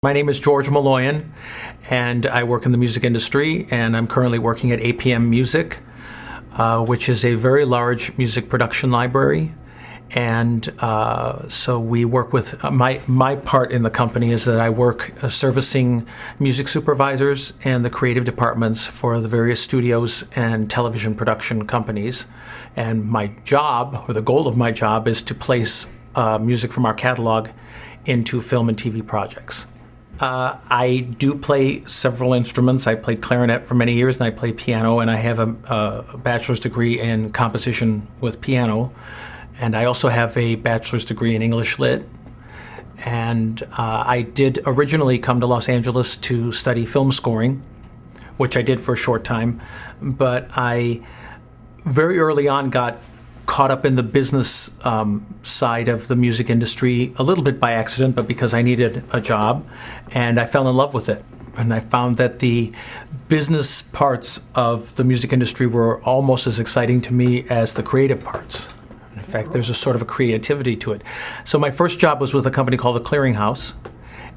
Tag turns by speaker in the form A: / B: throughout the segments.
A: My name is George Maloian, and I work in the music industry, and I'm currently working at APM Music, which is a very large music production library. And so we work with, my part in the company is that I work servicing music supervisors and the creative departments for the various studios and television production companies. And my job, or the goal of my job, is to place music from our catalog into film and TV projects. I do play several instruments. I played clarinet for many years, and I play piano, and I have a bachelor's degree in composition with piano. And I also have a bachelor's degree in English Lit. And I did originally come to Los Angeles to study film scoring, which I did for a short time. But I very early on got caught up in the business side of the music industry, a little bit by accident, but because I needed a job, and I fell in love with it. And I found that the business parts of the music industry were almost as exciting to me as the creative parts. In fact, there's a sort of a creativity to it. So my first job was with a company called The Clearinghouse,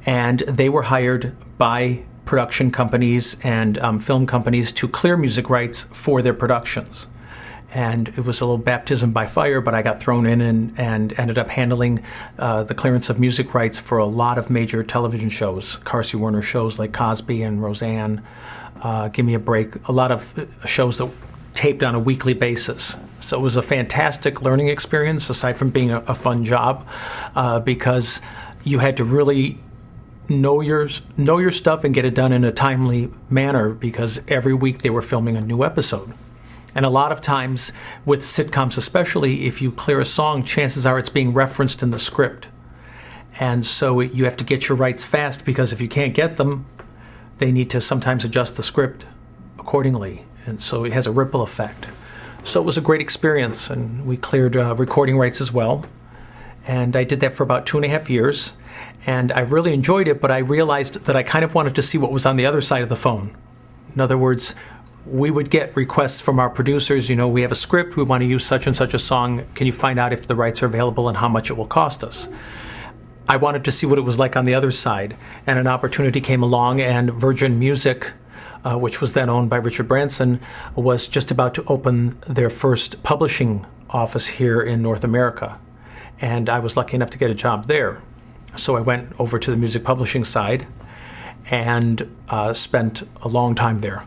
A: and they were hired by production companies and film companies to clear music rights for their productions. And it was a little baptism by fire, but I got thrown in and ended up handling the clearance of music rights for a lot of major television shows, Carsey Werner shows like Cosby and Roseanne, Give Me a Break, a lot of shows that taped on a weekly basis. So it was a fantastic learning experience, aside from being a fun job, because you had to really know your stuff and get it done in a timely manner, because every week they were filming a new episode. And a lot of times, with sitcoms especially, if you clear a song, chances are it's being referenced in the script. And so you have to get your rights fast, because if you can't get them, they need to sometimes adjust the script accordingly. And so it has a ripple effect. So it was a great experience, and we cleared recording rights as well. And I did that for about 2.5 years. And I really enjoyed it, but I realized that I kind of wanted to see what was on the other side of the phone. In other words, we would get requests from our producers, we have a script, we want to use such and such a song, can you find out if the rights are available and how much it will cost us? I wanted to see what it was like on the other side, and an opportunity came along, and Virgin Music, which was then owned by Richard Branson, was just about to open their first publishing office here in North America. And I was lucky enough to get a job there. So I went over to the music publishing side and spent a long time there.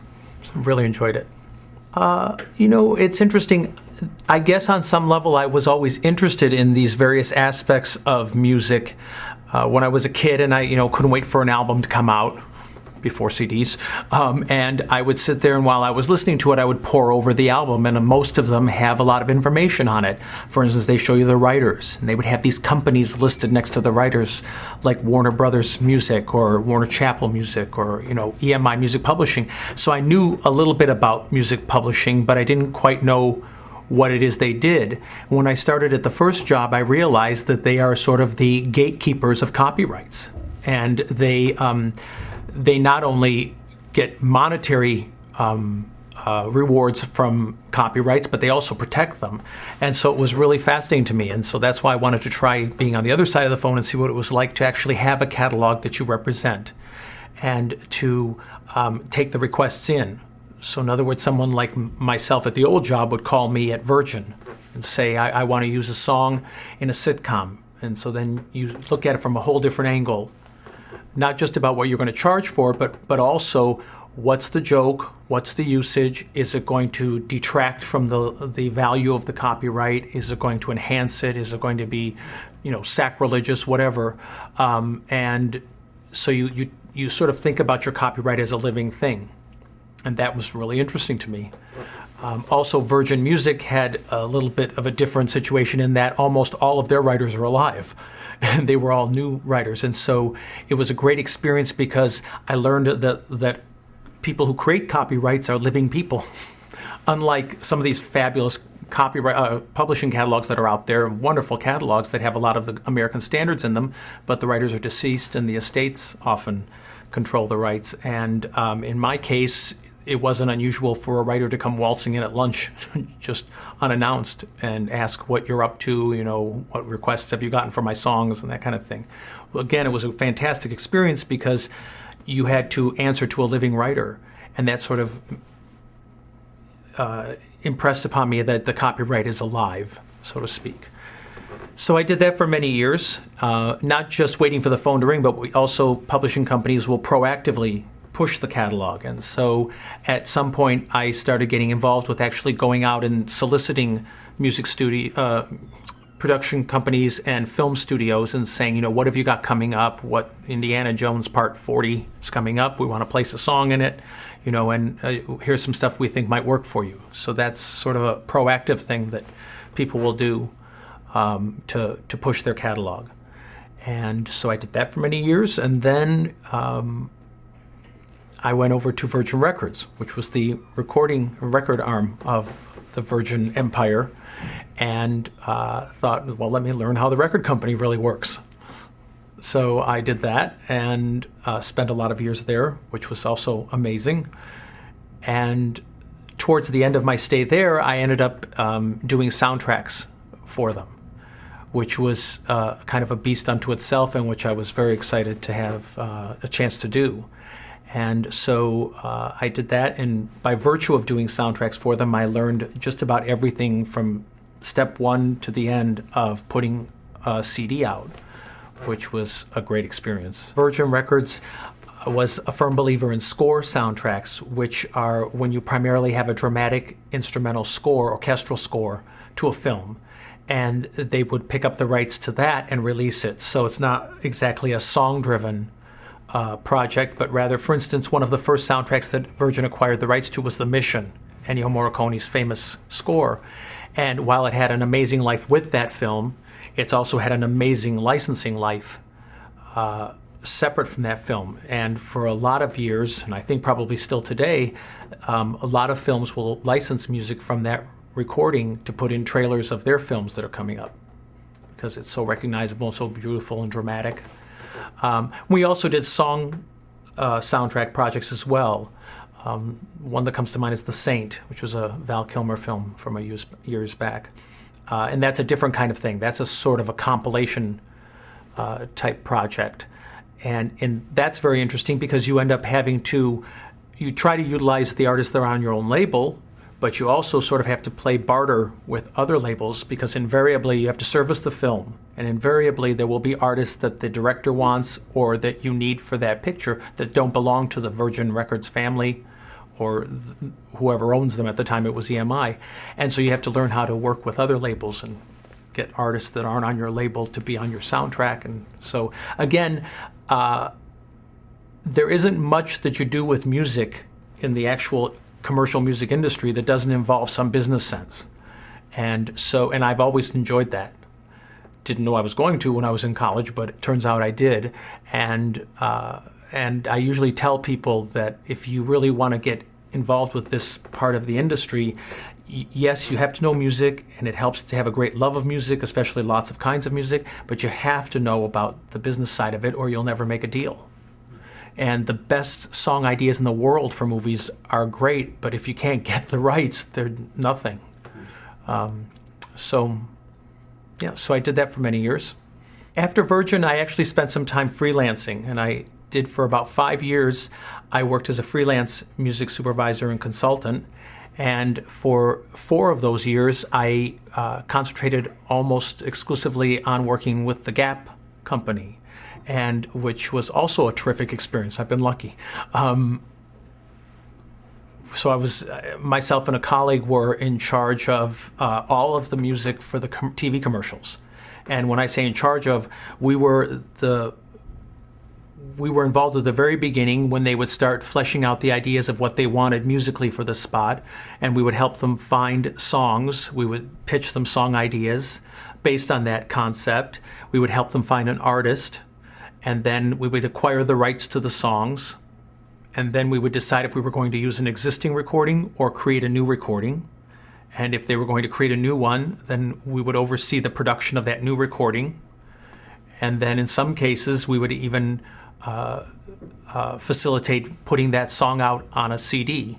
A: Really enjoyed it. It's interesting. I guess on some level I was always interested in these various aspects of music when I was a kid, and I couldn't wait for an album to come out before CDs. And I would sit there, and while I was listening to it, I would pore over the album, and most of them have a lot of information on it. For instance, they show you the writers, and they would have these companies listed next to the writers, like Warner Brothers Music or Warner Chappell Music or EMI Music Publishing. So I knew a little bit about music publishing, but I didn't quite know what it is they did. When I started at the first job, I realized that they are sort of the gatekeepers of copyrights, and they not only get monetary rewards from copyrights, but they also protect them. And so it was really fascinating to me. And so that's why I wanted to try being on the other side of the phone and see what it was like to actually have a catalog that you represent and to take the requests in. So in other words, someone like myself at the old job would call me at Virgin and say, I want to use a song in a sitcom. And so then you look at it from a whole different angle. Not just about what you're going to charge for, but also what's the joke, what's the usage, is it going to detract from the value of the copyright, is it going to enhance it, is it going to be sacrilegious, whatever. And so you sort of think about your copyright as a living thing. And that was really interesting to me. Also, Virgin Music had a little bit of a different situation in that almost all of their writers are alive. And they were all new writers. And so it was a great experience, because I learned that people who create copyrights are living people. Unlike some of these fabulous copyright publishing catalogs that are out there, wonderful catalogs that have a lot of the American standards in them, but the writers are deceased and the estates often control the rights. And in my case, it wasn't unusual for a writer to come waltzing in at lunch just unannounced and ask what you're up to, what requests have you gotten for my songs and that kind of thing. Well, again, it was a fantastic experience because you had to answer to a living writer, and that sort of impressed upon me that the copyright is alive, so to speak. So I did that for many years, not just waiting for the phone to ring, but publishing companies will proactively push the catalog. And so at some point I started getting involved with actually going out and soliciting music studio, production companies and film studios and saying, what have you got coming up? What Indiana Jones Part 40 is coming up. We want to place a song in it, and here's some stuff we think might work for you. So that's sort of a proactive thing that people will do to push their catalog. And so I did that for many years, and then I went over to Virgin Records, which was the record arm of the Virgin Empire, and thought, well, let me learn how the record company really works. So I did that and spent a lot of years there, which was also amazing. And towards the end of my stay there, I ended up doing soundtracks for them, which was kind of a beast unto itself, and which I was very excited to have a chance to do. And so I did that, and by virtue of doing soundtracks for them, I learned just about everything from step one to the end of putting a CD out, which was a great experience. Virgin Records was a firm believer in score soundtracks, which are when you primarily have a dramatic instrumental score, orchestral score, to a film. And they would pick up the rights to that and release it. So it's not exactly a song-driven project, but rather, for instance, one of the first soundtracks that Virgin acquired the rights to was The Mission, Ennio Morricone's famous score. And while it had an amazing life with that film, it's also had an amazing licensing life separate from that film. And for a lot of years, and I think probably still today, a lot of films will license music from that recording to put in trailers of their films that are coming up because it's so recognizable, so beautiful and dramatic. We also did song soundtrack projects as well. One that comes to mind is The Saint, which was a Val Kilmer film from years back. And that's a different kind of thing. That's a sort of a compilation type project. And that's very interesting because you end up having to, you try to utilize the artists that are on your own label, but you also sort of have to play barter with other labels because invariably you have to service the film. And invariably there will be artists that the director wants or that you need for that picture that don't belong to the Virgin Records family or whoever owns them. At the time it was EMI. And so you have to learn how to work with other labels and get artists that aren't on your label to be on your soundtrack. And so again, there isn't much that you do with music in the actual commercial music industry that doesn't involve some business sense. And I've always enjoyed that. Didn't know I was going to when I was in college, but it turns out I did. And I usually tell people that if you really want to get involved with this part of the industry, yes, you have to know music, and it helps to have a great love of music, especially lots of kinds of music, but you have to know about the business side of it or you'll never make a deal. And the best song ideas in the world for movies are great, but if you can't get the rights, they're nothing. So I did that for many years. After Virgin, I actually spent some time freelancing, and I did for about 5 years. I worked as a freelance music supervisor and consultant, and for 4 of those years, I concentrated almost exclusively on working with the Gap company, and which was also a terrific experience. I've been lucky. So I was, myself and a colleague were in charge of all of the music for the TV commercials. And when I say in charge of, we were involved at the very beginning when they would start fleshing out the ideas of what they wanted musically for the spot, and we would help them find songs. We would pitch them song ideas based on that concept. We would help them find an artist, and then we would acquire the rights to the songs, and then we would decide if we were going to use an existing recording or create a new recording. And if they were going to create a new one, then we would oversee the production of that new recording. And then in some cases, we would even facilitate putting that song out on a CD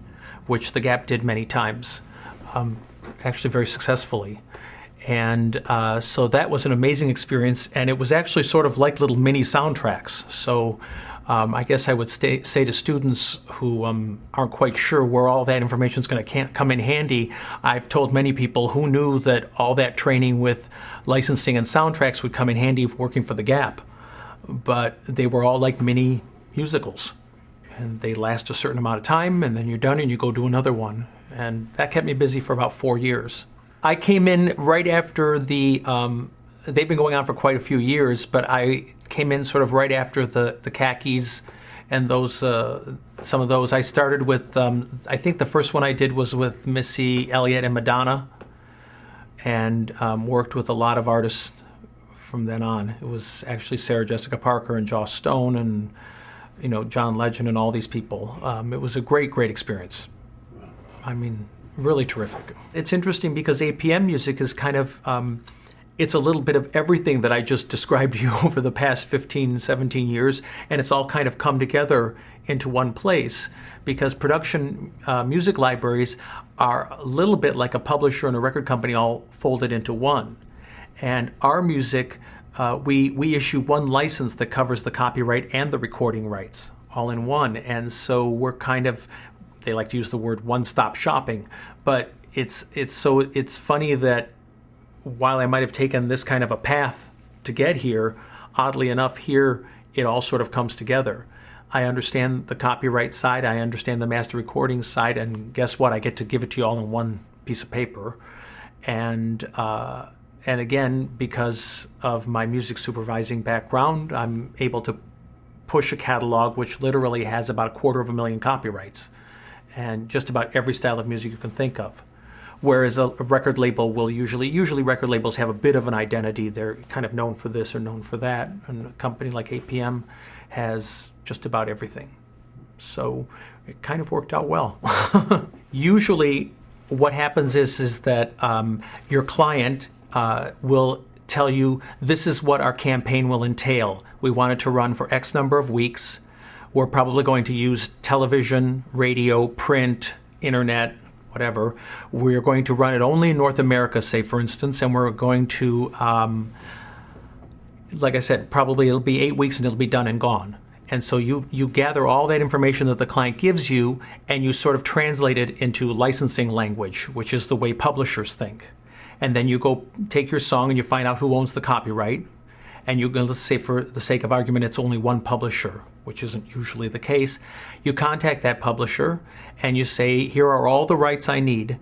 A: which the Gap did many times, actually very successfully. And so that was an amazing experience, and it was actually sort of like little mini soundtracks. So I guess I would say to students who aren't quite sure where all that information is going to come in handy, I've told many people who knew that all that training with licensing and soundtracks would come in handy working for the Gap. But they were all like mini musicals, and they last a certain amount of time, and then you're done and you go do another one. And that kept me busy for about 4 years. I came in right after they've been going on for quite a few years, but I came in sort of right after the Khakis and those, some of those. I started with, I think the first one I did was with Missy Elliott and Madonna, and worked with a lot of artists from then on. It was actually Sarah Jessica Parker and Joss Stone and, John Legend and all these people. It was a great, great experience. I mean, really terrific. It's interesting because APM music is kind of, it's a little bit of everything that I just described to you over the past 15, 17 years, and it's all kind of come together into one place because production music libraries are a little bit like a publisher and a record company all folded into one. And our music, we issue one license that covers the copyright and the recording rights all in one. And so we're kind of, they like to use the word one-stop shopping, but it's funny that while I might have taken this kind of a path to get here, oddly enough, here it all sort of comes together. I understand the copyright side, I understand the master recording side, and guess what? I get to give it to you all in one piece of paper. And again, because of my music supervising background, I'm able to push a catalog which literally has about 250,000 copyrights, and just about every style of music you can think of. Whereas a record label will usually record labels have a bit of an identity. They're kind of known for this or known for that. And a company like APM has just about everything. So it kind of worked out well. Usually what happens is that your client will tell you, this is what our campaign will entail. We want it to run for X number of weeks. We're probably going to use television, radio, print, internet, whatever. We're going to run it only in North America, say, for instance, and we're going to, like I said, probably it'll be 8 weeks and it'll be done and gone. And so you gather all that information that the client gives you and you sort of translate it into licensing language, which is the way publishers think. And then you go take your song and you find out who owns the copyright. And you go, let's say for the sake of argument, it's only one publisher, which isn't usually the case. You contact that publisher and you say, here are all the rights I need.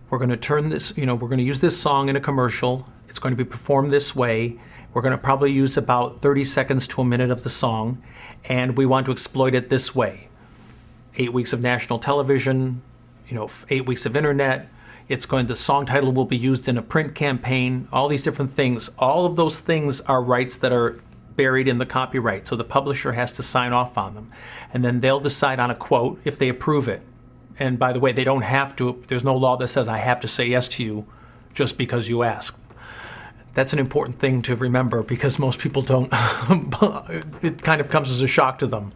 A: We're going to turn this, we're going to use this song in a commercial. It's going to be performed this way. We're going to probably use about 30 seconds to a minute of the song. And we want to exploit it this way. 8 weeks of national television, 8 weeks of internet. The song title will be used in a print campaign, all these different things. All of those things are rights that are buried in the copyright, so the publisher has to sign off on them. And then they'll decide on a quote if they approve it. And by the way, they don't have to, there's no law that says I have to say yes to you just because you asked. That's an important thing to remember because most people don't, it kind of comes as a shock to them.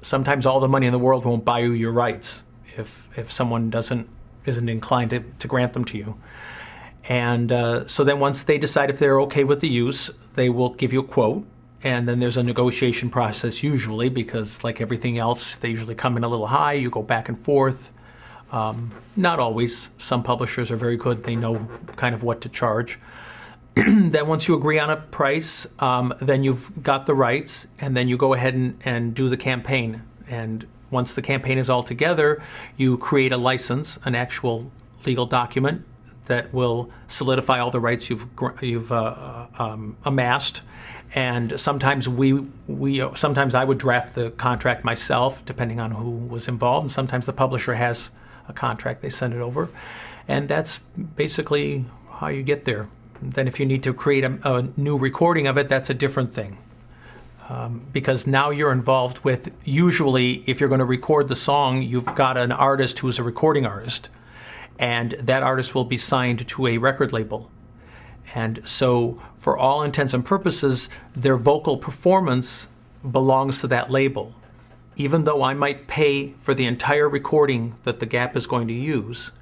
A: Sometimes all the money in the world won't buy you your rights if someone isn't inclined to grant them to you. And so then once they decide if they're okay with the use, they will give you a quote. And then there's a negotiation process usually because like everything else, they usually come in a little high. You go back and forth. Not always. Some publishers are very good. They know kind of what to charge. Then once you agree on a price, then you've got the rights. And then you go ahead and do the campaign. And once the campaign is all together, you create a license, an actual legal document that will solidify all the rights you've amassed. And sometimes sometimes I would draft the contract myself, depending on who was involved. And sometimes the publisher has a contract; they send it over, and that's basically how you get there. Then, if you need to create a new recording of it, that's a different thing. Because now you're involved with, usually if you're going to record the song, you've got an artist who's a recording artist, and that artist will be signed to a record label. And so for all intents and purposes, their vocal performance belongs to that label. even though I might pay for the entire recording that the Gap is going to use,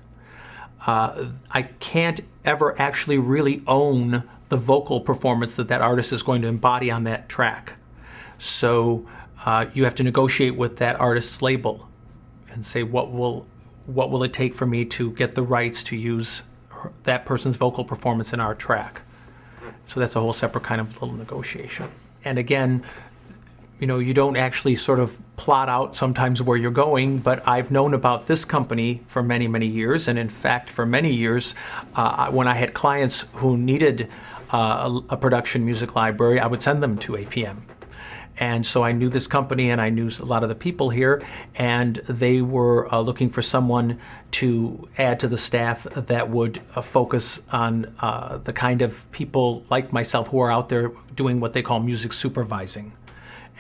A: I can't ever actually really own the vocal performance that that artist is going to embody on that track. So you have to negotiate with that artist's label and say, what will it take for me to get the rights to use that person's vocal performance in our track? So that's a whole separate kind of little negotiation. And again, you don't actually sort of plot out sometimes where you're going, but I've known about this company for many, many years. And in fact, for many years, when I had clients who needed a production music library, I would send them to APM. And so I knew this company and I knew a lot of the people here, and they were looking for someone to add to the staff that would focus on the kind of people like myself who are out there doing what they call music supervising.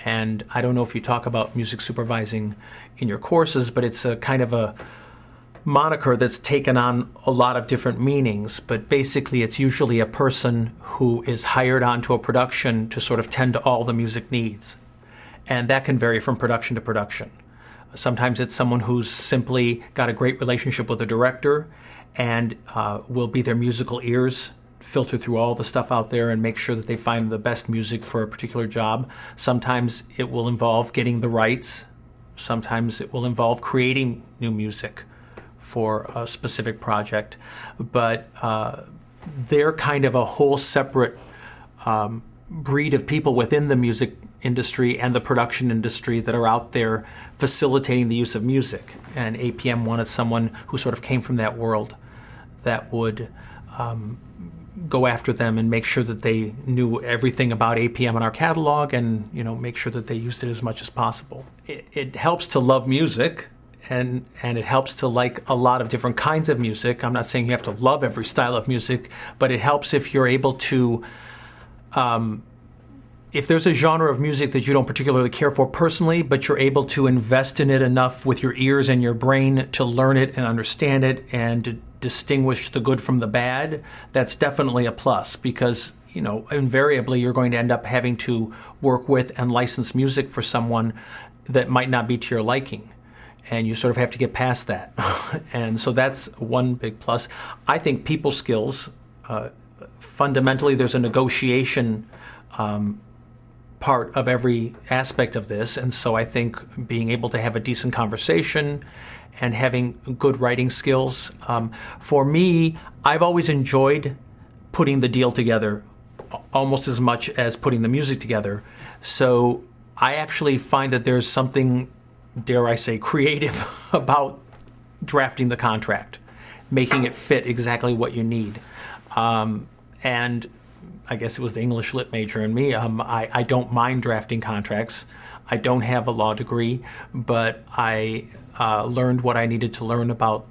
A: And I don't know if you talk about music supervising in your courses, but it's a kind of a moniker that's taken on a lot of different meanings. But basically, it's usually a person who is hired onto a production to sort of tend to all the music needs. And that can vary from production to production. Sometimes it's someone who's simply got a great relationship with the director and will be their musical ears, filter through all the stuff out there and make sure that they find the best music for a particular job. Sometimes it will involve getting the rights. Sometimes it will involve creating new music for a specific project. But they're kind of a whole separate breed of people within the music industry and the production industry that are out there facilitating the use of music. And APM wanted someone who sort of came from that world that would go after them and make sure that they knew everything about APM in our catalog and make sure that they used it as much as possible. It helps to love music and it helps to like a lot of different kinds of music. I'm not saying you have to love every style of music, but it helps if you're able to if there's a genre of music that you don't particularly care for personally, but you're able to invest in it enough with your ears and your brain to learn it and understand it and to distinguish the good from the bad, that's definitely a plus because, invariably you're going to end up having to work with and license music for someone that might not be to your liking. And you sort of have to get past that. And so that's one big plus. I think people skills, fundamentally there's a negotiation part of every aspect of this. And so I think being able to have a decent conversation and having good writing skills. For me, I've always enjoyed putting the deal together almost as much as putting the music together. So I actually find that there's something, dare I say, creative about drafting the contract, making it fit exactly what you need. And I guess it was the English lit major in me. I don't mind drafting contracts. I don't have a law degree, but I learned what I needed to learn about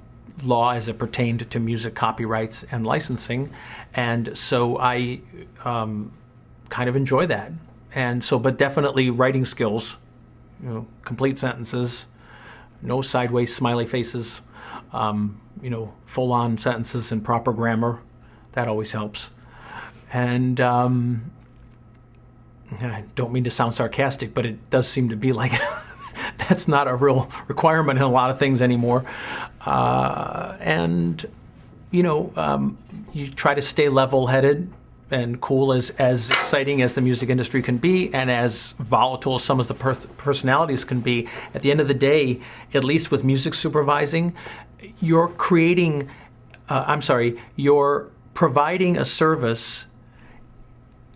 A: law as it pertained to music copyrights and licensing. And so I kind of enjoy that. And so, but definitely writing skills, complete sentences, no sideways smiley faces, full-on sentences and proper grammar. That always helps. And I don't mean to sound sarcastic, but it does seem to be like that's not a real requirement in a lot of things anymore. You try to stay level-headed and cool, as exciting as the music industry can be and as volatile as some of the personalities can be. At the end of the day, at least with music supervising, you're you're providing a service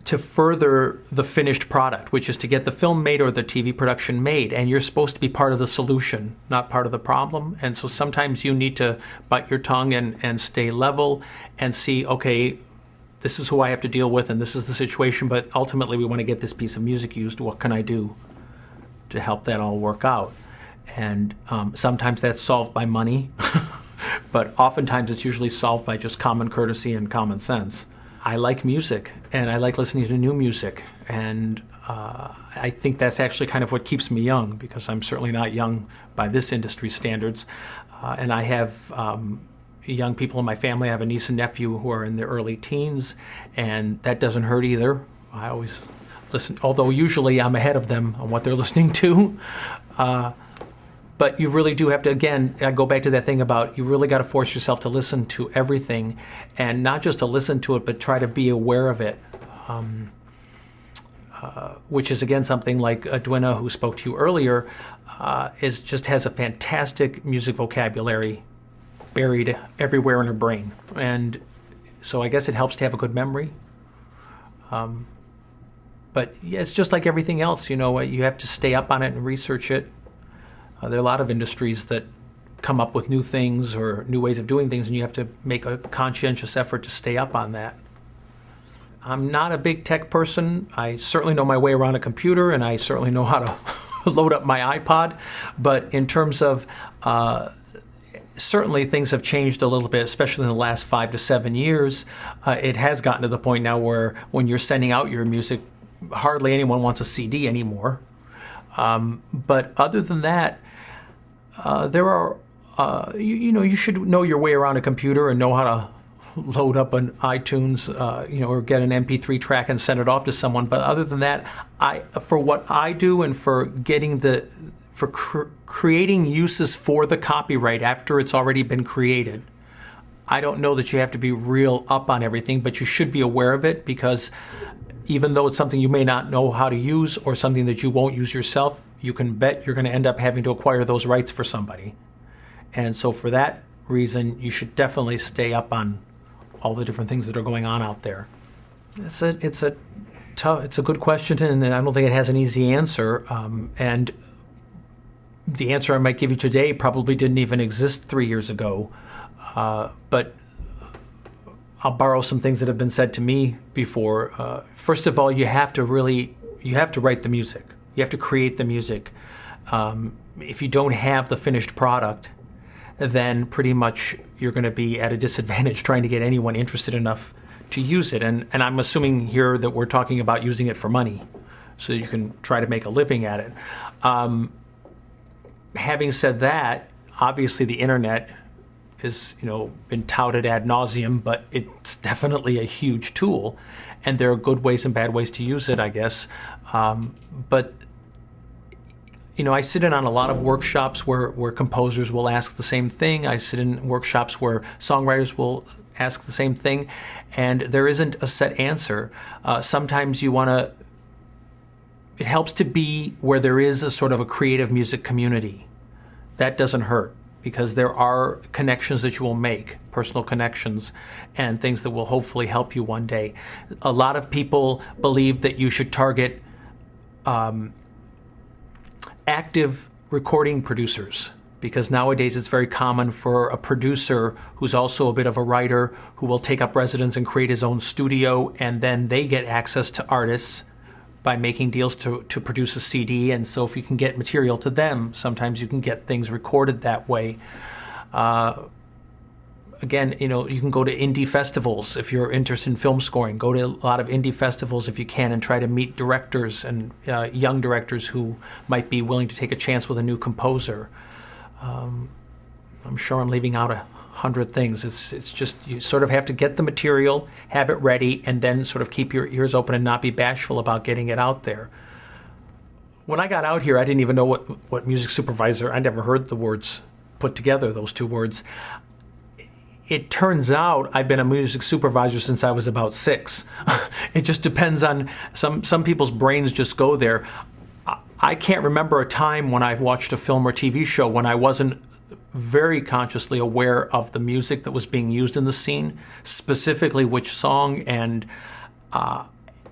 A: to further the finished product, which is to get the film made or the TV production made. And you're supposed to be part of the solution, not part of the problem. And so sometimes you need to bite your tongue and stay level and see, okay, this is who I have to deal with and this is the situation, but ultimately we want to get this piece of music used. What can I do to help that all work out? And sometimes that's solved by money, but oftentimes it's usually solved by just common courtesy and common sense. I like music, and I like listening to new music, and I think that's actually kind of what keeps me young, because I'm certainly not young by this industry's standards. And I have young people in my family. I have a niece and nephew who are in their early teens, and that doesn't hurt either. I always listen, although usually I'm ahead of them on what they're listening to. But you really do have to, again, I go back to that thing about you really got to force yourself to listen to everything, and not just to listen to it, but try to be aware of it. Which is, again, something like Edwina, who spoke to you earlier, just has a fantastic music vocabulary buried everywhere in her brain. And so I guess it helps to have a good memory. But yeah, it's just like everything else, you have to stay up on it and research it. There are a lot of industries that come up with new things or new ways of doing things, and you have to make a conscientious effort to stay up on that. I'm not a big tech person. I certainly know my way around a computer, and I certainly know how to load up my iPod. But in terms of certainly things have changed a little bit, especially in the last 5 to 7 years. It has gotten to the point now where when you're sending out your music, hardly anyone wants a CD anymore. But other than that, there are, you should know your way around a computer and know how to load up an iTunes, or get an MP3 track and send it off to someone. But other than that, for what I do and for getting creating uses for the copyright after it's already been created, I don't know that you have to be real up on everything, but you should be aware of it, because even though it's something you may not know how to use or something that you won't use yourself, you can bet you're going to end up having to acquire those rights for somebody. And so for that reason, you should definitely stay up on all the different things that are going on out there. It's a good question, and I don't think it has an easy answer. And the answer I might give you today probably didn't even exist 3 years ago. But I'll borrow some things that have been said to me before. First of all, you have to write the music. You have to create the music. If you don't have the finished product, then pretty much you're going to be at a disadvantage trying to get anyone interested enough to use it. And I'm assuming here that we're talking about using it for money, so that you can try to make a living at it. Having said that, obviously the internet is, been touted ad nauseum, but it's definitely a huge tool, and there are good ways and bad ways to use it, I guess. But I sit in on a lot of workshops where composers will ask the same thing. I sit in workshops where songwriters will ask the same thing, and there isn't a set answer. Sometimes it helps to be where there is a sort of a creative music community. That doesn't hurt, because there are connections that you will make, personal connections, and things that will hopefully help you one day. A lot of people believe that you should target active recording producers, because nowadays it's very common for a producer who's also a bit of a writer who will take up residence and create his own studio, and then they get access to artists by making deals to produce a CD. And so if you can get material to them, sometimes you can get things recorded that way. Again, you can go to indie festivals if you're interested in film scoring. Go to a lot of indie festivals if you can, and try to meet directors and young directors who might be willing to take a chance with a new composer. I'm sure I'm leaving out 100 things. It's just you sort of have to get the material, have it ready, and then sort of keep your ears open and not be bashful about getting it out there. When I got out here, I didn't even know what music supervisor. I never heard the words put together, those two words. It turns out I've been a music supervisor since I was about 6. It just depends on some people's brains just go there. I can't remember a time when I've watched a film or TV show when I wasn't very consciously aware of the music that was being used in the scene, specifically which song, and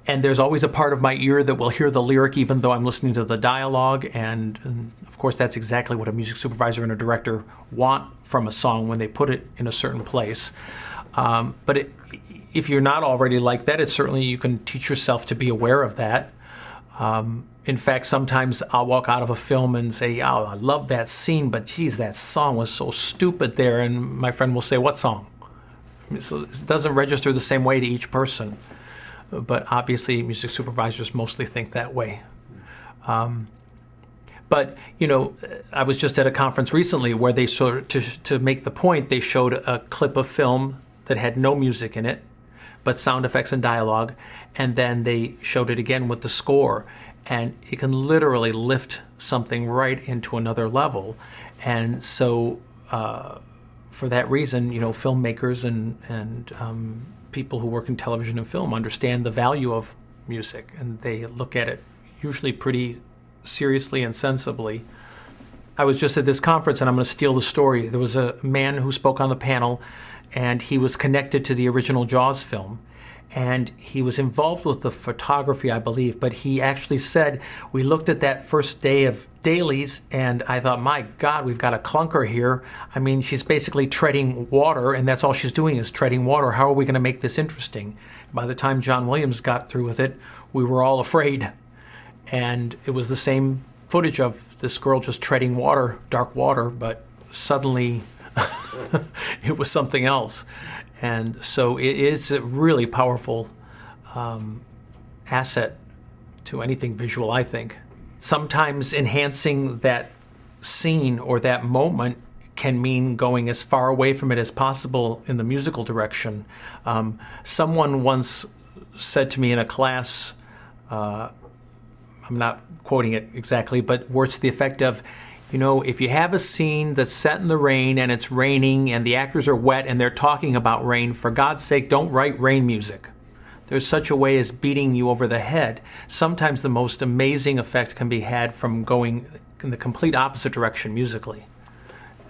A: there's always a part of my ear that will hear the lyric even though I'm listening to the dialogue, and of course that's exactly what a music supervisor and a director want from a song when they put it in a certain place. But if you're not already like that, it's certainly you can teach yourself to be aware of that. In fact, sometimes I'll walk out of a film and say, oh, I love that scene, but geez, that song was so stupid there. And my friend will say, what song? So it doesn't register the same way to each person. But obviously, music supervisors mostly think that way. But, I was just at a conference recently where they to make the point, they showed a clip of film that had no music in it, but sound effects and dialogue. And then they showed it again with the score. And it can literally lift something right into another level. And so for that reason, filmmakers and people who work in television and film understand the value of music, and they look at it usually pretty seriously and sensibly. I was just at this conference, and I'm going to steal the story. There was a man who spoke on the panel, and he was connected to the original Jaws film. And he was involved with the photography, I believe, but he actually said, we looked at that first day of dailies, and I thought, my God, we've got a clunker here. I mean, she's basically treading water, and that's all she's doing is treading water. How are we going to make this interesting? By the time John Williams got through with it, we were all afraid. And it was the same footage of this girl just treading water, dark water, but suddenly it was something else. And so it is a really powerful asset to anything visual, I think. Sometimes enhancing that scene or that moment can mean going as far away from it as possible in the musical direction. Someone once said to me in a class, I'm not quoting it exactly, but words to the effect of, if you have a scene that's set in the rain and it's raining and the actors are wet and they're talking about rain, for God's sake, don't write rain music. There's such a way as beating you over the head. Sometimes the most amazing effect can be had from going in the complete opposite direction musically.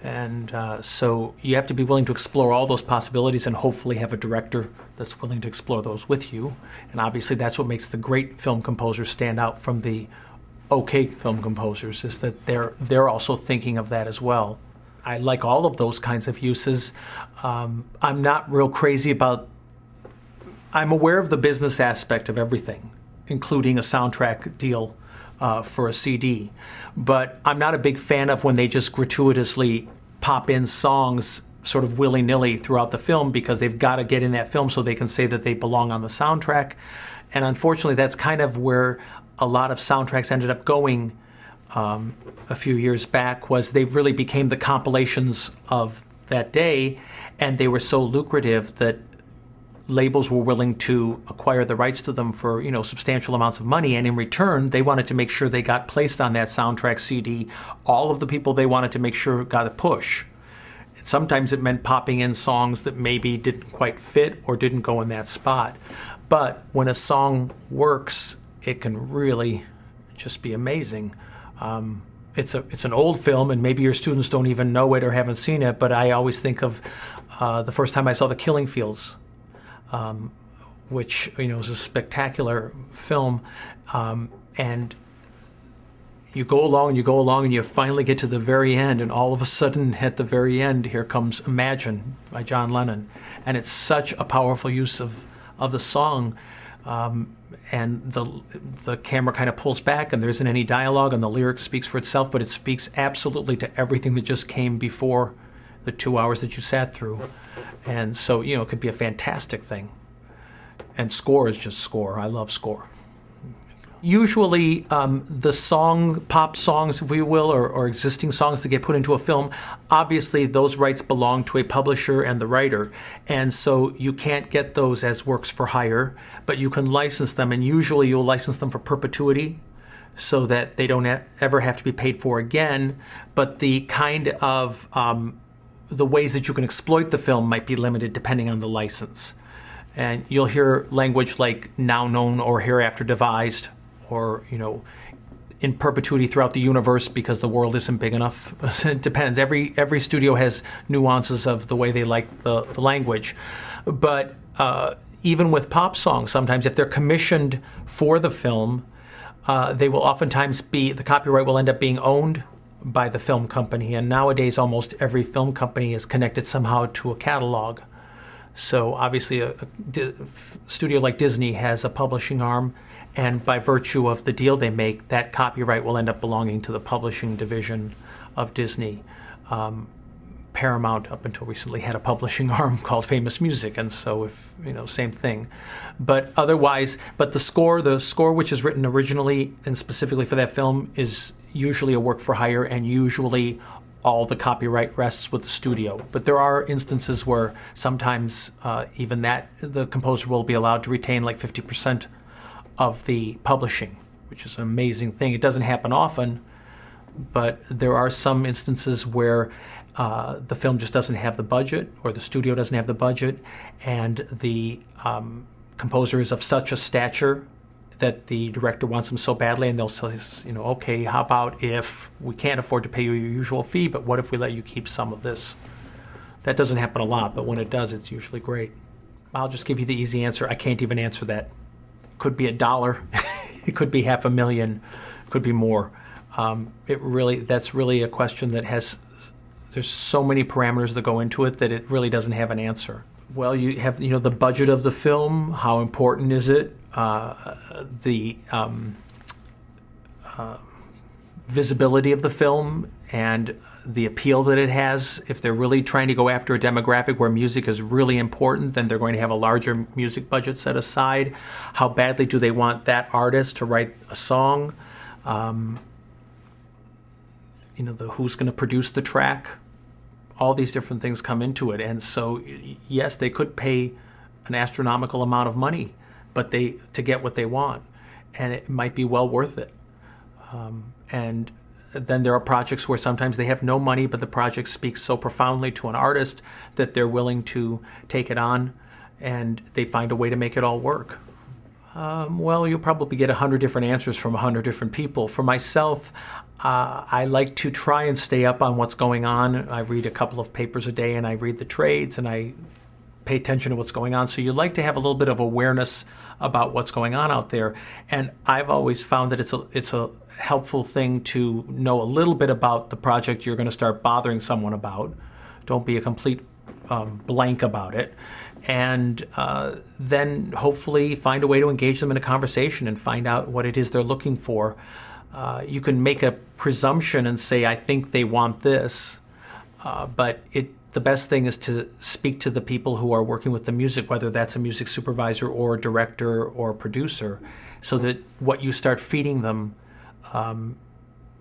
A: And so you have to be willing to explore all those possibilities and hopefully have a director that's willing to explore those with you. And obviously that's what makes the great film composers stand out from the okay film composers, is that they're also thinking of that as well. I like all of those kinds of uses. I'm not real crazy about... I'm aware of the business aspect of everything, including a soundtrack deal for a CD. But I'm not a big fan of when they just gratuitously pop in songs sort of willy-nilly throughout the film because they've got to get in that film so they can say that they belong on the soundtrack. And unfortunately, that's kind of where a lot of soundtracks ended up going a few years back, was they really became the compilations of that day, and they were so lucrative that labels were willing to acquire the rights to them for substantial amounts of money, and in return they wanted to make sure they got placed on that soundtrack CD. All of the people they wanted to make sure got a push. And sometimes it meant popping in songs that maybe didn't quite fit or didn't go in that spot. But when a song works, it can really just be amazing. It's an old film, and maybe your students don't even know it or haven't seen it, but I always think of the first time I saw The Killing Fields, which is a spectacular film, and you go along and you finally get to the very end, and all of a sudden at the very end here comes Imagine by John Lennon, and it's such a powerful use of the song. And the camera kind of pulls back, and there isn't any dialogue, and the lyric speaks for itself, but it speaks absolutely to everything that just came before the 2 hours that you sat through. And so, it could be a fantastic thing. And score is just score. I love score. Usually, the pop songs, if we will, or existing songs that get put into a film, obviously those rights belong to a publisher and the writer. And so you can't get those as works for hire, but you can license them, and usually you'll license them for perpetuity so that they don't ever have to be paid for again. But the kind of the ways that you can exploit the film might be limited depending on the license. And you'll hear language like now known or hereafter devised, or, in perpetuity throughout the universe because the world isn't big enough. It depends. Every studio has nuances of the way they like the language. But even with pop songs, sometimes if they're commissioned for the film, they will oftentimes the copyright will end up being owned by the film company. And nowadays, almost every film company is connected somehow to a catalog. So obviously a studio like Disney has a publishing arm, and by virtue of the deal they make, that copyright will end up belonging to the publishing division of Disney. Paramount, up until recently, had a publishing arm called Famous Music, and so same thing. But otherwise, the score which is written originally and specifically for that film is usually a work for hire, and usually all the copyright rests with the studio. But there are instances where sometimes even that the composer will be allowed to retain like 50% of the publishing, which is an amazing thing. It doesn't happen often, but there are some instances where the film just doesn't have the budget, or the studio doesn't have the budget, and the composer is of such a stature that the director wants them so badly, and they'll say, okay, how about if we can't afford to pay you your usual fee, but what if we let you keep some of this? That doesn't happen a lot, but when it does, it's usually great. I'll just give you the easy answer. I can't even answer that. Could be $1. It could be $500,000. Could be more. That's really a question that there's so many parameters that go into it that it really doesn't have an answer. Well, you have the budget of the film. How important is it? The visibility of the film and the appeal that it has. If they're really trying to go after a demographic where music is really important, then they're going to have a larger music budget set aside. How badly do they want that artist to write a song? Who's going to produce the track? All these different things come into it. And so, yes, they could pay an astronomical amount of money, but to get what they want, and it might be well worth it. And then there are projects where sometimes they have no money, but the project speaks so profoundly to an artist that they're willing to take it on, and they find a way to make it all work. Well, you'll probably get 100 different answers from 100 different people. For myself, I like to try and stay up on what's going on. I read a couple of papers a day, and I read the trades, and I pay attention to what's going on. So you like to have a little bit of awareness about what's going on out there. And I've always found that it's a helpful thing to know a little bit about the project you're going to start bothering someone about. Don't be a complete blank about it. And then hopefully find a way to engage them in a conversation and find out what it is they're looking for. You can make a presumption and say, I think they want this, but the best thing is to speak to the people who are working with the music, whether that's a music supervisor or a director or a producer, so that what you start feeding them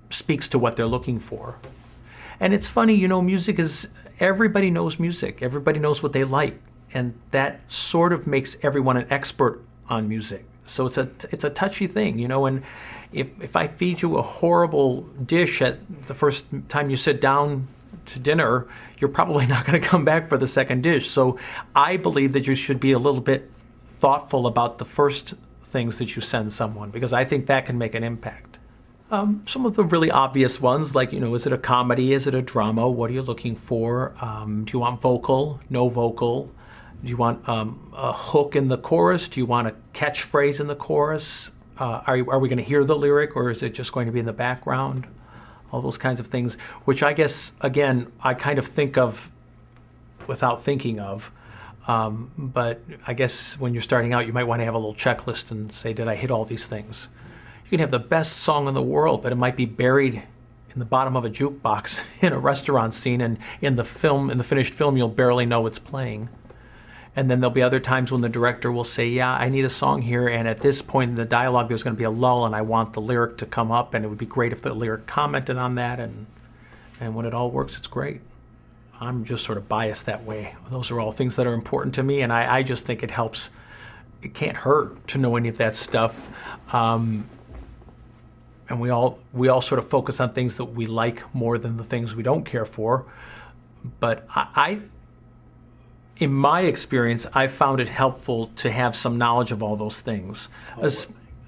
A: speaks to what they're looking for. And it's funny, everybody knows music. Everybody knows what they like. And that sort of makes everyone an expert on music. So it's a touchy thing, and if I feed you a horrible dish at the first time you sit down to dinner, you're probably not going to come back for the second dish. So I believe that you should be a little bit thoughtful about the first things that you send someone, because I think that can make an impact. Some of the really obvious ones, like, is it a comedy? Is it a drama? What are you looking for? Do you want vocal? No vocal? Do you want a hook in the chorus? Do you want a catchphrase in the chorus? Are we going to hear the lyric, or is it just going to be in the background? All those kinds of things, which I guess, again, I kind of think of without thinking of. But I guess when you're starting out, you might want to have a little checklist and say, did I hit all these things? You can have the best song in the world, but it might be buried in the bottom of a jukebox in a restaurant scene, and in the finished film, you'll barely know it's playing. And then there'll be other times when the director will say, yeah, I need a song here, and at this point in the dialogue there's going to be a lull, and I want the lyric to come up, and it would be great if the lyric commented on that, and when it all works, it's great. I'm just sort of biased that way. Those are all things that are important to me, and I just think it helps. It can't hurt to know any of that stuff. And we all sort of focus on things that we like more than the things we don't care for. But in my experience, I found it helpful to have some knowledge of all those things.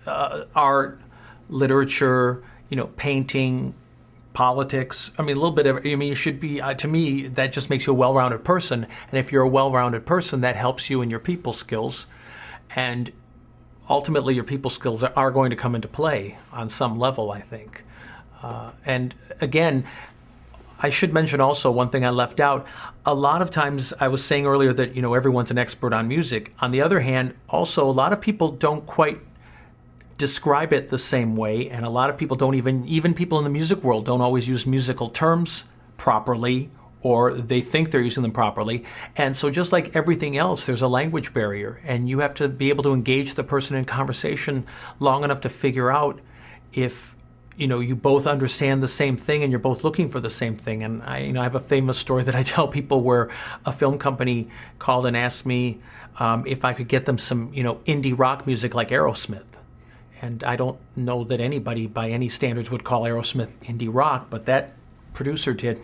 A: Art, literature, painting, politics. I mean, a little bit of, you should be, to me, that just makes you a well-rounded person. And if you're a well-rounded person, that helps you in your people skills. And ultimately, your people skills are going to come into play on some level, I think. And again, I should mention also one thing I left out. A lot of times, I was saying earlier that, everyone's an expert on music. On the other hand, also, a lot of people don't quite describe it the same way, and a lot of people don't even people in the music world don't always use musical terms properly, or they think they're using them properly. And so just like everything else, there's a language barrier, and you have to be able to engage the person in conversation long enough to figure out if you both understand the same thing and you're both looking for the same thing. And I have a famous story that I tell people where a film company called and asked me if I could get them some, indie rock music like Aerosmith. And I don't know that anybody by any standards would call Aerosmith indie rock, but that producer did.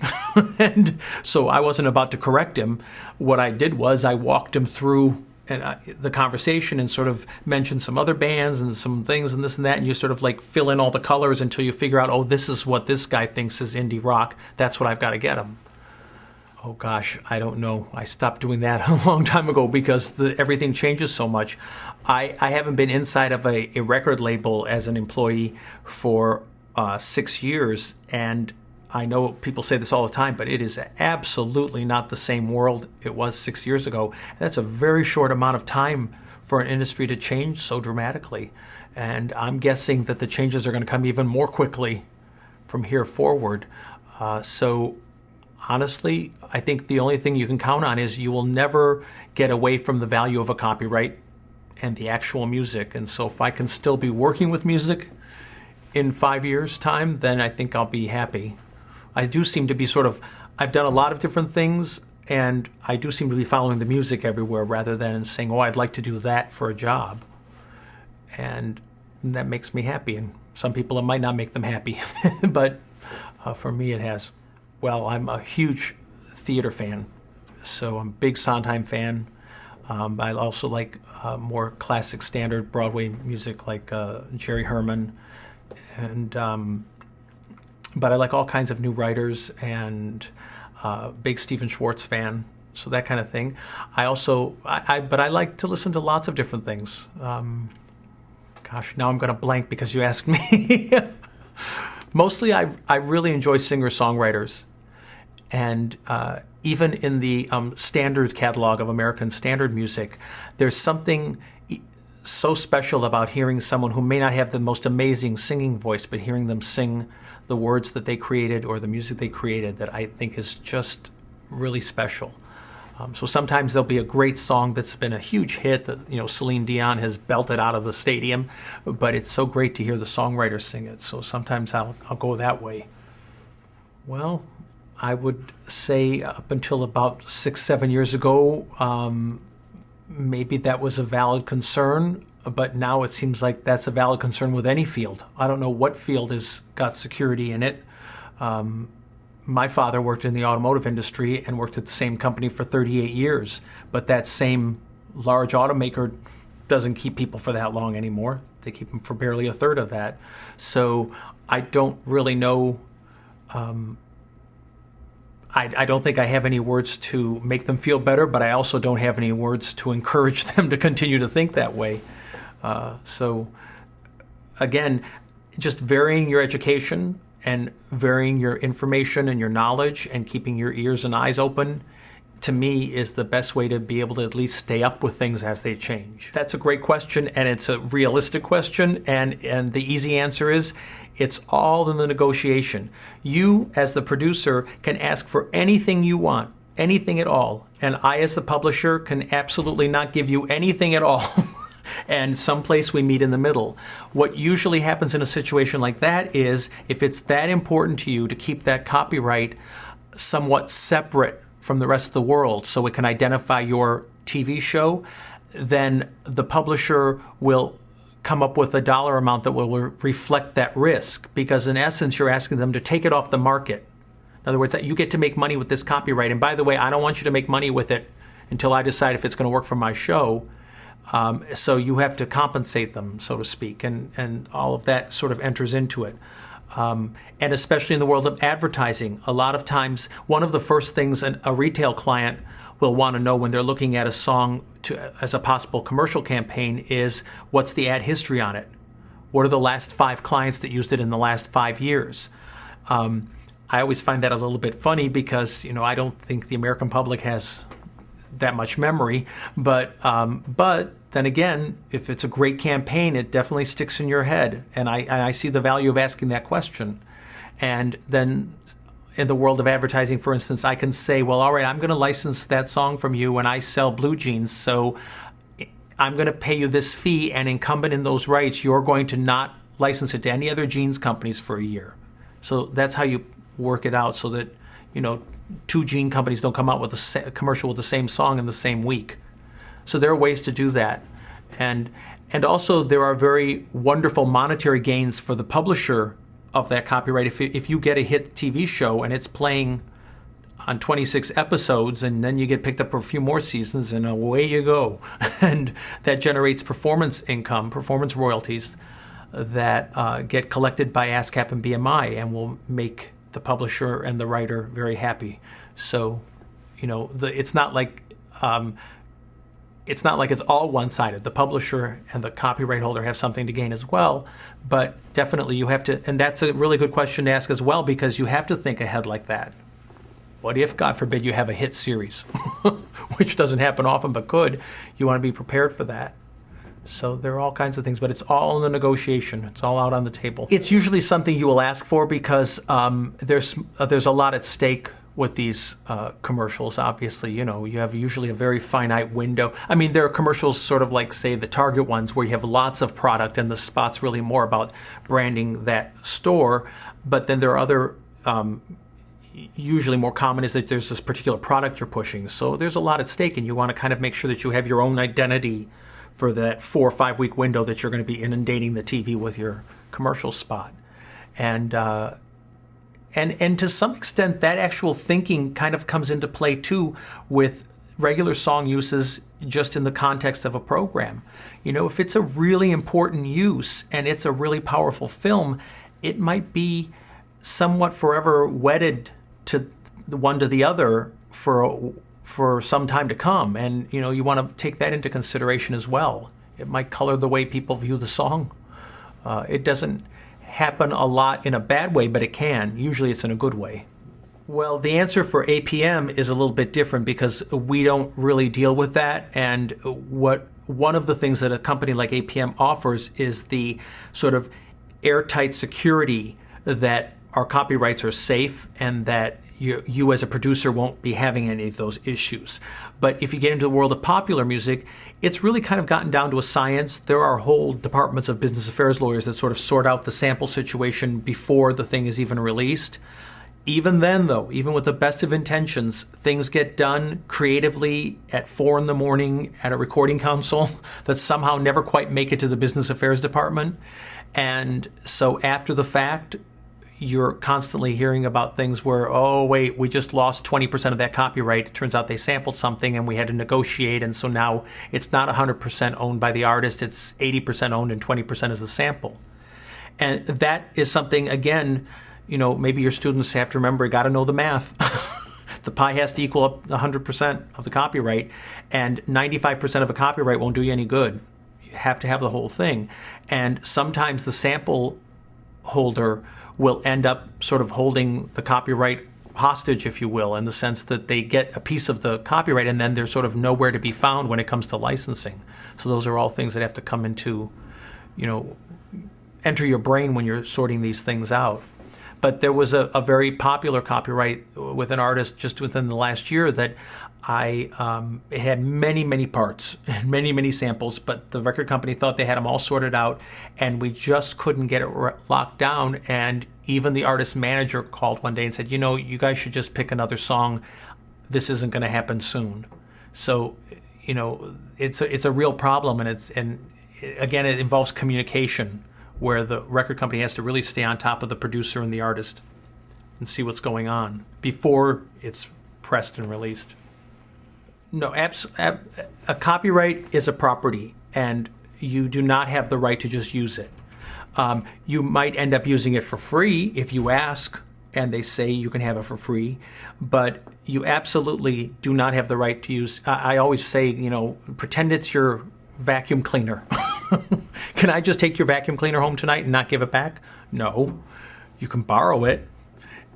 A: And so I wasn't about to correct him. What I did was I walked him through the conversation and sort of mentioned some other bands and some things and this and that, and you sort of like fill in all the colors until you figure out, oh, this is what this guy thinks is indie rock. That's what I've got to get him. Oh gosh, I don't know. I stopped doing that a long time ago because everything changes so much. I haven't been inside of a record label as an employee for 6 years, and I know people say this all the time, but it is absolutely not the same world it was 6 years ago. That's a very short amount of time for an industry to change so dramatically. And I'm guessing that the changes are going to come even more quickly from here forward. So honestly, I think the only thing you can count on is you will never get away from the value of a copyright and the actual music. And so if I can still be working with music in 5 years' time, then I think I'll be happy. I do seem to be I've done a lot of different things, and I do seem to be following the music everywhere rather than saying, oh, I'd like to do that for a job. And that makes me happy. And some people, it might not make them happy, but for me it has. Well, I'm a huge theater fan, so I'm a big Sondheim fan. I also like more classic standard Broadway music like Jerry Herman, and but I like all kinds of new writers and big Stephen Schwartz fan, so that kind of thing. I also, but I like to listen to lots of different things. Gosh, now I'm going to blank because you asked me. Mostly, I really enjoy singer-songwriters, and even in the standard catalog of American standard music, there's something so special about hearing someone who may not have the most amazing singing voice, but hearing them sing the words that they created or the music they created that I think is just really special. So sometimes there'll be a great song that's been a huge hit that Celine Dion has belted out of the stadium, but it's so great to hear the songwriter sing it. So sometimes I'll go that way. Well, I would say up until about 6-7 years ago, maybe that was a valid concern, but now it seems like that's a valid concern with any field. I don't know what field has got security in it. My father worked in the automotive industry and worked at the same company for 38 years, but that same large automaker doesn't keep people for that long anymore. They keep them for barely a third of that. So I don't really know. I don't think I have any words to make them feel better, but I also don't have any words to encourage them to continue to think that way. So again, just varying your education and varying your information and your knowledge and keeping your ears and eyes open, to me, is the best way to be able to at least stay up with things as they change. That's a great question, and it's a realistic question, and the easy answer is it's all in the negotiation. You, as the producer, can ask for anything you want, anything at all, and I, as the publisher, can absolutely not give you anything at all. And someplace we meet in the middle. What usually happens in a situation like that is, if it's that important to you to keep that copyright somewhat separate from the rest of the world so it can identify your TV show, then the publisher will come up with a dollar amount that will reflect that risk, because in essence you're asking them to take it off the market. In other words, you get to make money with this copyright, and by the way, I don't want you to make money with it until I decide if it's going to work for my show. So you have to compensate them, so to speak, and all of that sort of enters into it. And especially in the world of advertising, a lot of times one of the first things a retail client will want to know when they're looking at a song as a possible commercial campaign is, what's the ad history on it? What are the last 5 clients that used it in the last 5 years? I always find that a little bit funny because, I don't think the American public has that much memory, but then again, if it's a great campaign, it definitely sticks in your head, and I see the value of asking that question. And then in the world of advertising, for instance, I can say, well, all right, I'm going to license that song from you when I sell blue jeans, so I'm going to pay you this fee, and incumbent in those rights, you're going to not license it to any other jeans companies for a year. So that's how you work it out, so that, you know, two jean companies don't come out with a commercial with the same song in the same week. So there are ways to do that. And also there are very wonderful monetary gains for the publisher of that copyright. If you get a hit TV show and it's playing on 26 episodes, and then you get picked up for a few more seasons, and away you go. And that generates performance income, performance royalties that get collected by ASCAP and BMI, and will make the publisher and the writer very happy. So, you know, it's not like it's all one-sided. The publisher and the copyright holder have something to gain as well, but definitely you have to, and that's a really good question to ask as well, because you have to think ahead like that. What if, God forbid, you have a hit series, which doesn't happen often but could? You want to be prepared for that. So there are all kinds of things, but it's all in the negotiation. It's all out on the table. It's usually something you will ask for because there's a lot at stake with these commercials. Obviously, you know, you have usually a very finite window. I mean, there are commercials sort of like, say, the Target ones, where you have lots of product and the spot's really more about branding that store. But then there are other usually more common is that there's this particular product you're pushing. So there's a lot at stake, and you want to kind of make sure that you have your own identity for that 4 or 5 week window that you're going to be inundating the TV with your commercial spot. And to some extent, that actual thinking kind of comes into play too with regular song uses just in the context of a program. You know, if it's a really important use and it's a really powerful film, it might be somewhat forever wedded to the one to the other for some time to come. And, you know, you want to take that into consideration as well. It might color the way people view the song. It doesn't happen a lot in a bad way, but it can. Usually it's in a good way. Well, the answer for APM is a little bit different because we don't really deal with that. And one of the things that a company like APM offers is the sort of airtight security that our copyrights are safe and that you as a producer won't be having any of those issues. But if you get into the world of popular music, it's really kind of gotten down to a science. There are whole departments of business affairs lawyers that sort of sort out the sample situation before the thing is even released. Even then, though, even with the best of intentions, things get done creatively at 4 a.m. at a recording console that somehow never quite make it to the business affairs department. And so after the fact, you're constantly hearing about things where, oh, wait, we just lost 20% of that copyright. It turns out they sampled something and we had to negotiate, and so now it's not 100% owned by the artist. It's 80% owned and 20% is the sample. And that is something, again, you know, maybe your students have to remember, you got to know the math. The pie has to equal up 100% of the copyright, and 95% of a copyright won't do you any good. You have to have the whole thing. And sometimes the sample holder will end up sort of holding the copyright hostage, if you will, in the sense that they get a piece of the copyright and then they're sort of nowhere to be found when it comes to licensing. So those are all things that have to come into, you know, enter your brain when you're sorting these things out. But there was a very popular copyright with an artist just within the last year that it had many, many parts, many, many samples, but the record company thought they had them all sorted out, and we just couldn't get it locked down. And even the artist manager called one day and said, you know, you guys should just pick another song. This isn't going to happen soon. So, you know, it's a real problem, and again, it involves communication, where the record company has to really stay on top of the producer and the artist and see what's going on before it's pressed and released. No, a copyright is a property, and you do not have the right to just use it. You might end up using it for free if you ask, and they say you can have it for free, but you absolutely do not have the right to use. I always say, you know, pretend it's your vacuum cleaner. Can I just take your vacuum cleaner home tonight and not give it back? No. You can borrow it.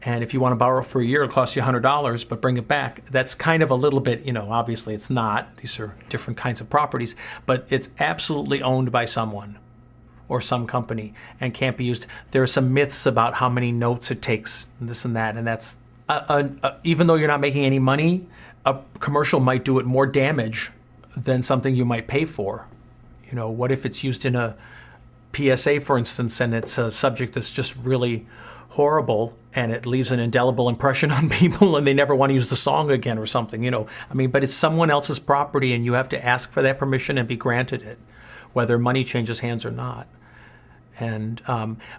A: And if you want to borrow it for a year, it'll cost you $100, but bring it back. That's kind of a little bit, you know, obviously it's not. These are different kinds of properties. But it's absolutely owned by someone or some company and can't be used. There are some myths about how many notes it takes, this and that. And that's, even though you're not making any money, a commercial might do it more damage than something you might pay for. You know, what if it's used in a PSA, for instance, and it's a subject that's just really horrible, and it leaves an indelible impression on people, and they never want to use the song again or something, I mean, but it's someone else's property, and you have to ask for that permission and be granted it, whether money changes hands or not. And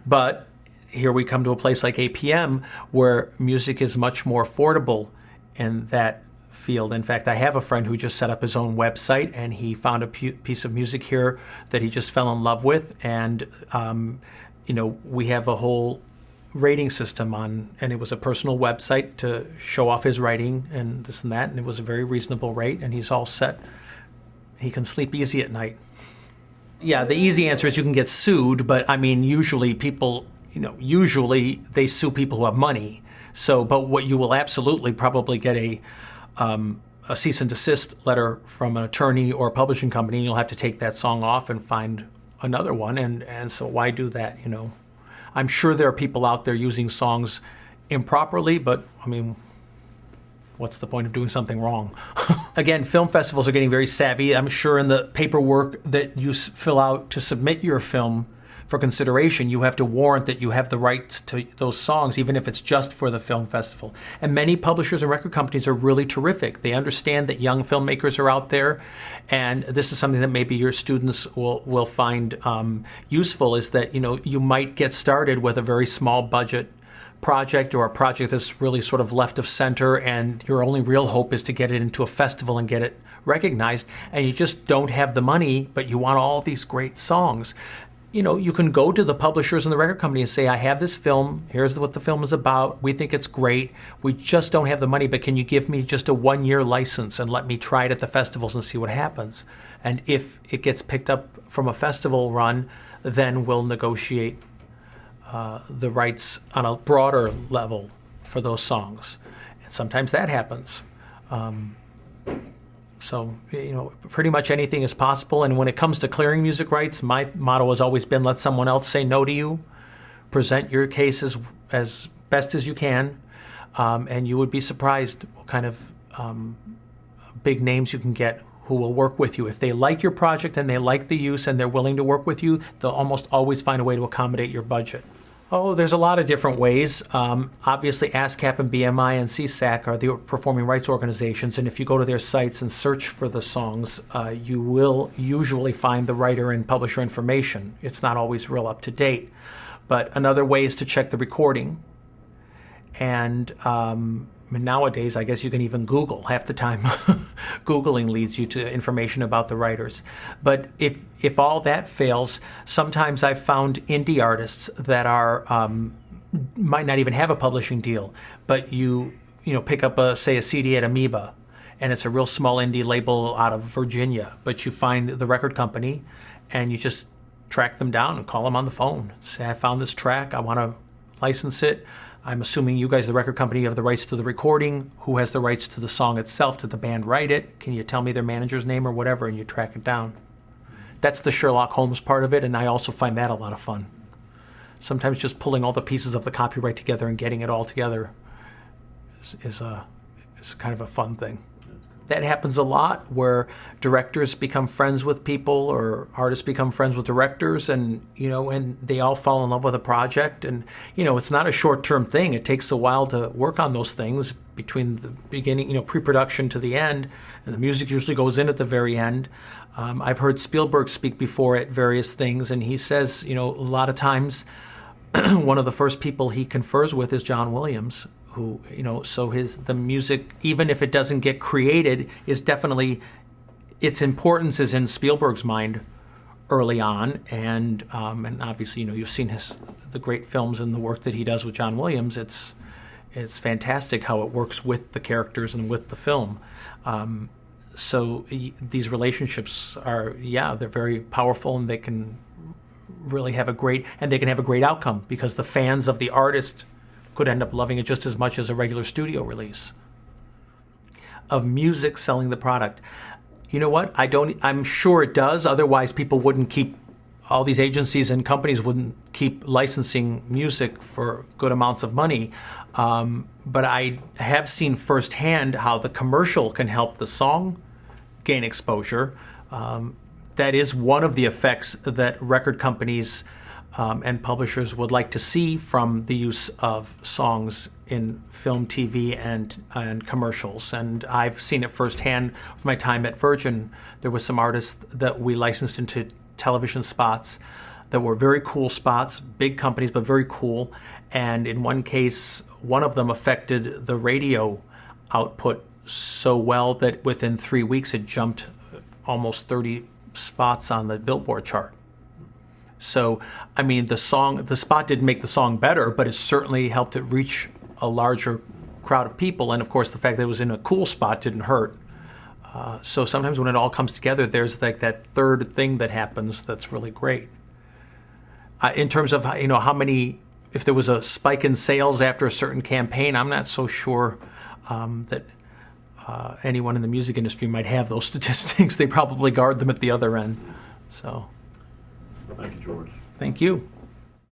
A: but here we come to a place like APM where music is much more affordable in that field. In fact, I have a friend who just set up his own website, and he found a piece of music here that he just fell in love with, and we have a whole rating system on, and it was a personal website to show off his writing and this and that, and it was a very reasonable rate, and he's all set. He can sleep easy at night. Yeah, the easy answer is you can get sued, but I mean, usually people, usually they sue people who have money. So, but what you will absolutely probably get a cease and desist letter from an attorney or a publishing company, and you'll have to take that song off and find another one, and so why do that, I'm sure there are people out there using songs improperly, but I mean, what's the point of doing something wrong? Again, film festivals are getting very savvy. I'm sure in the paperwork that you fill out to submit your film for consideration, you have to warrant that you have the rights to those songs, even if it's just for the film festival. And many publishers and record companies are really terrific. They understand that young filmmakers are out there, and this is something that maybe your students will find useful, is that you might get started with a very small budget project, or a project that's really sort of left of center, and your only real hope is to get it into a festival and get it recognized, and you just don't have the money, but you want all these great songs. You can go to the publishers and the record company and say, I have this film, here's what the film is about, we think it's great, we just don't have the money, but can you give me just a 1-year license and let me try it at the festivals and see what happens? And if it gets picked up from a festival run, then we'll negotiate the rights on a broader level for those songs. And sometimes that happens. So, pretty much anything is possible. And when it comes to clearing music rights, my motto has always been, let someone else say no to you. Present your case as best as you can. And you would be surprised what kind of big names you can get who will work with you. If they like your project and they like the use and they're willing to work with you, they'll almost always find a way to accommodate your budget. Oh, there's a lot of different ways. Obviously, ASCAP and BMI and CSAC are the performing rights organizations, and if you go to their sites and search for the songs, you will usually find the writer and publisher information. It's not always real up to date. But another way is to check the recording. And nowadays, I guess you can even Google. Half the time, Googling leads you to information about the writers. But if all that fails, sometimes I've found indie artists that are might not even have a publishing deal, but you pick up a CD at Amoeba, and it's a real small indie label out of Virginia. But you find the record company, and you just track them down and call them on the phone. Say, I found this track. I want to license it. I'm assuming you guys, the record company, have the rights to the recording. Who has the rights to the song itself? Did the band write it? Can you tell me their manager's name or whatever? And you track it down. That's the Sherlock Holmes part of it, and I also find that a lot of fun. Sometimes just pulling all the pieces of the copyright together and getting it all together is kind of a fun thing. That happens a lot, where directors become friends with people, or artists become friends with directors, and and they all fall in love with a project. And it's not a short-term thing. It takes a while to work on those things between the beginning, pre-production to the end, and the music usually goes in at the very end. I've heard Spielberg speak before at various things, and he says, a lot of times one of the first people he confers with is John Williams, who, so the music, even if it doesn't get created, is definitely, its importance is in Spielberg's mind early on. And obviously, you've seen the great films and the work that he does with John Williams. It's fantastic how it works with the characters and with the film. So these relationships are, they're very powerful, and they can really have a great outcome, because the fans of the artist could end up loving it just as much as a regular studio release. Of music selling the product. You know what? I'm sure it does. Otherwise, people wouldn't keep, all these agencies and companies wouldn't keep licensing music for good amounts of money. But I have seen firsthand how the commercial can help the song gain exposure. that is one of the effects that record companies and publishers would like to see from the use of songs in film, TV, and commercials. And I've seen it firsthand with my time at Virgin. There were some artists that we licensed into television spots that were very cool spots, big companies, but very cool. And in one case, one of them affected the radio output so well that within 3 weeks it jumped almost 30 spots on the Billboard chart. So, I mean, the spot didn't make the song better, but it certainly helped it reach a larger crowd of people. And of course, the fact that it was in a cool spot didn't hurt. So sometimes when it all comes together, there's like that third thing that happens that's really great. In terms of, how many, if there was a spike in sales after a certain campaign, I'm not so sure that anyone in the music industry might have those statistics. They probably guard them at the other end. So,
B: thank you, George.
A: Thank you.